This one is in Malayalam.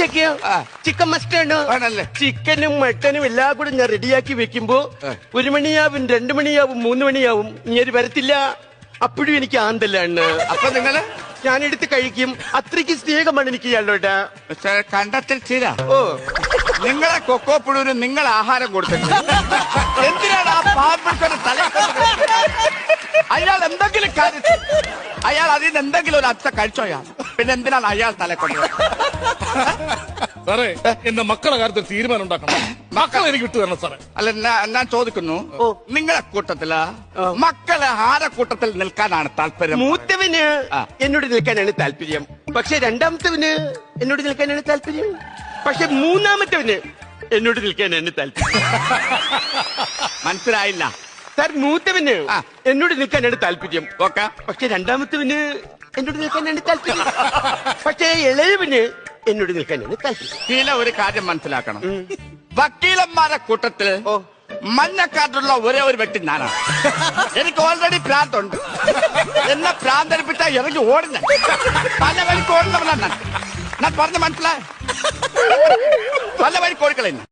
ഉച്ചക്ക് ചിക്കൻ മസ്റ്റാണ്. ആണല്ലേ? ചിക്കനും മട്ടനും എല്ലാം കൂടെ ഞാൻ റെഡിയാക്കി വെക്കുമ്പോ 1 മണിയാവും, 2 മണിയാവും, 3 മണിയാവും. ഇങ്ങനെ വരത്തില്ല. അപ്പോഴും എനിക്ക് ആന്തല്ലാണ്. അപ്പൊ നിങ്ങള് ഞാനെടുത്ത് കഴിക്കും. അത്രയ്ക്ക് സ്നേഹമാണ് എനിക്ക് ഇയാളോട്. കണ്ടത്തിൽ ചില ഓ, നിങ്ങളെ കൊക്കോ പുഴുവിന് നിങ്ങൾ ആഹാരം കൊടുത്തിട്ട് എന്തിനാണ് ആ പാമ്പിന്റെ തല? അയാൾ എന്തെങ്കിലും കാര്യത്തിൽ അയാൾ അതിൽ നിന്ന് എന്തെങ്കിലും ഒരു അച്ഛ കഴിച്ചോ അയാൾ? പിന്നെ എന്തിനാണ് അയാൾ തല കൊണ്ടത്? സാറേ, എന്റെ മക്കളെ കാര്യത്തിൽ തീരുമാനം ഉണ്ടാക്കണം. മക്കളെ എനിക്ക് വിട്ടു തരണം സാറേ. അല്ല, ഞാൻ ചോദിക്കുന്നു, നിങ്ങളെ കൂട്ടത്തില് മക്കളെ ആരെ കൂട്ടത്തിൽ നിൽക്കാനാണ് താല്പര്യം? മൂത്തവന് എന്നോട് നിൽക്കാനാണ് താല്പര്യം. പക്ഷെ രണ്ടാമത്തവന് എന്നോട് നിൽക്കാനാണ് താല്പര്യം. പക്ഷെ മൂന്നാമത്തവന് എന്നോട് നിൽക്കാനാണ് താല്പര്യം. മനസ്സിലായില്ല സാർ, മൂത്തവന് എന്നോട് നിൽക്കാനാണ് താല്പര്യം. ഓക്കെ. പക്ഷെ രണ്ടാമത്തവന് എന്നോട് നിൽക്കാനാണ് താല്പര്യം. പക്ഷെ ഇളയവന് എന്നോട് നിൽക്കാനാണ് താല്പര്യം. ഇതിലെ ഒരു കാര്യം മനസ്സിലാക്കണം. വക്കീലന്മാരെ കൂട്ടത്തിൽ മഞ്ഞക്കാട്ടുള്ള ഒരേ ഒരു വ്യക്തി ഞാനാണ്. എനിക്ക് ഓൾറെഡി ഭ്രാന്തുണ്ട്. എന്നെ ഭ്രാന്തരിപ്പിച്ച ഇറങ്ങി ഓടുന്ന പല വഴിക്ക് ഓടുന്നവനാണ് ഞാൻ. പറഞ്ഞ മനസ്സിലായ പല വഴിക്ക് ഓടിക്കളയുന്നു.